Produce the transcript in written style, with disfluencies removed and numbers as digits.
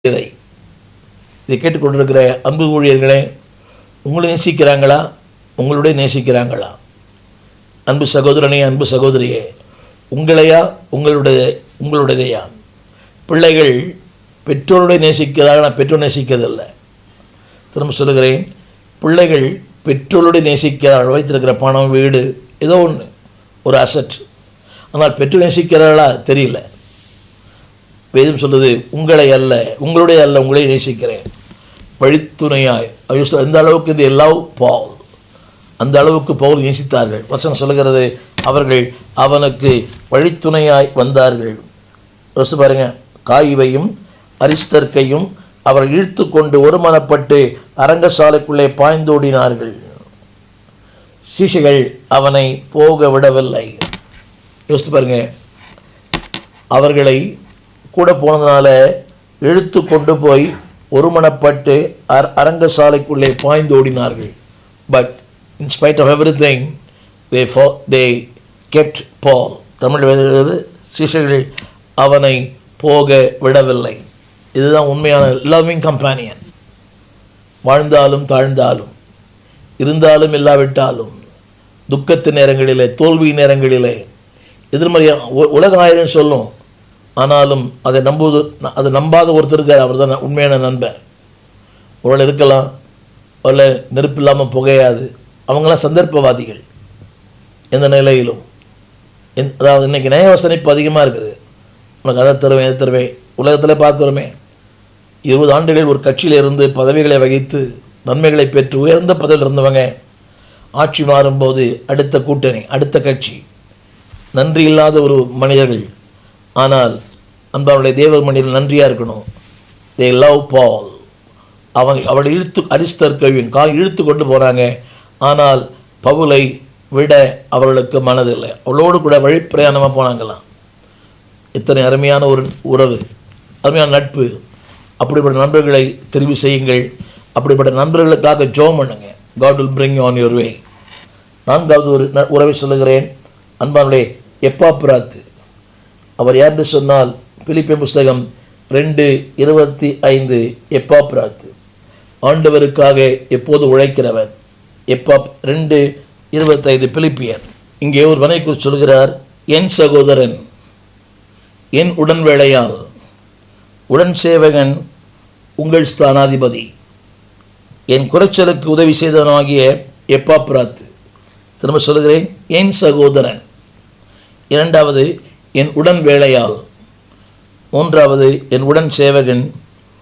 இதை கேட்டுக்கொண்டிருக்கிற அன்பு ஊழியர்களே, உங்களை நேசிக்கிறாங்களா? உங்களுடைய நேசிக்கிறாங்களா? அன்பு சகோதரனே, அன்பு சகோதரியே, உங்களையா உங்களுடையதையா? பிள்ளைகள் பெற்றோருடைய நேசிக்கிறார்கள், பெற்றோர் நேசிக்கிறதில்லை. திரும்ப சொல்லுகிறேன், பிள்ளைகள் பெற்றோருடைய நேசிக்கிறார்கள். வைத்திருக்கிற பணம், வீடு, ஏதோ ஒன்று, ஒரு அசட். ஆனால் பெற்றோர் நேசிக்கிறார்களா தெரியல. வேதம் சொல்லுது, உங்களை அல்ல, உங்களுடைய அல்ல, உங்களை நேசிக்கிறேன் வழித்துணையாய். எந்த அளவுக்கு இந்த லவ் பால், அந்த அளவுக்கு பவுல் நேசித்தார்கள். வசனம் சொல்லுகிறது, அவர்கள் அவனுக்கு வழித்துணையாய் வந்தார்கள். யோசித்து பாருங்க, காயிவையும் அரிஸ்தர்க்கையும் அவர் இழுத்து கொண்டு ஒருமனப்பட்டு அரங்கசாலைக்குள்ளே பாய்ந்தோடினார்கள். சீஷைகள் அவனை போக விடவில்லை. யோசித்து பாருங்க, அவர்களை கூட போனதுனால இழுத்து கொண்டு போய் ஒருமனப்பட்டு அரங்கசாலைக்குள்ளே பாய்ந்தோடினார்கள். But in spite of everything, they kept Paul. Tamil எழுதுகிறது, சீஷர்கள் அவனை போக விடவில்லை. இதுதான் உண்மையான லவ்விங் கம்பேனியன். வாழ்ந்தாலும் தாழ்ந்தாலும், இருந்தாலும் இல்லாவிட்டாலும், துக்கத்து நேரங்களிலே, தோல்வி நேரங்களிலே, எதிர்மறையாக உலகம் ஆயிரம் சொல்லும், ஆனாலும் அதை நம்பாத ஒருத்தருக்கு அவர் தான் உண்மையான நண்பர். ஒரு இருக்கலாம், ஒரு நெருப்பு இல்லாமல் புகையாது. அவங்களாம் சந்தர்ப்பவாதிகள். எந்த நிலையிலும், அதாவது இன்றைக்கி நயவசனிப்பு அதிகமாக இருக்குது. உனக்கு அதை தருவேன், எதை தருவேன். உலகத்தில் பார்க்குறோமே, 20 ஆண்டுகள் ஒரு கட்சியில் இருந்து பதவிகளை வகித்து நன்மைகளை பெற்று உயர்ந்த பதவியில் இருந்தவங்க ஆட்சி மாறும்போது அடுத்த கூட்டணி, அடுத்த கட்சி, நன்றி இல்லாத ஒரு மனிதர்கள். ஆனால் தேவ மனிதர்கள் நன்றியாக இருக்கணும். தே லவ் பால். அவளை அரிஸ்தர்க்கையும் இழுத்து கொண்டு போகிறாங்க. ஆனால் பவுலை விட அவர்களுக்கு மனதில்லை. அவளோடு கூட வழிப்பிரயாணமாக போனாங்களாம். இத்தனை அருமையான ஒரு உறவு, அருமையான நட்பு. அப்படிப்பட்ட நண்பர்களை தெரிவு செய்யுங்கள். அப்படிப்பட்ட நண்பர்களுக்காக ஜெபம் பண்ணுங்க. God will bring you on your way. 4வது ஒரு உறவை சொல்லுகிறேன். அன்பானுடைய எப்பாப்பிராத்து. அவர் யாருன்னு சொன்னால், பிலிப்பியர் புஸ்தகம் 2:25. எப்பாப்பிராத்து ஆண்டவருக்காக எப்போது உழைக்கிறவர். 2:25 பிலிப்பியர். இங்கே ஒரு மனை குறித்து சொல்கிறார், என் சகோதரன், என் உடன் வேளையால், உடன் சேவகன், உங்கள் ஸ்தானாதிபதி, என் குறைச்சலுக்கு உதவி செய்தவனாகிய எப்பாப்பிராத்து. திரும்ப சொல்கிறேன், என் சகோதரன். 2வது என் உடன் வேளையால். 3வது என் உடன் சேவகன்,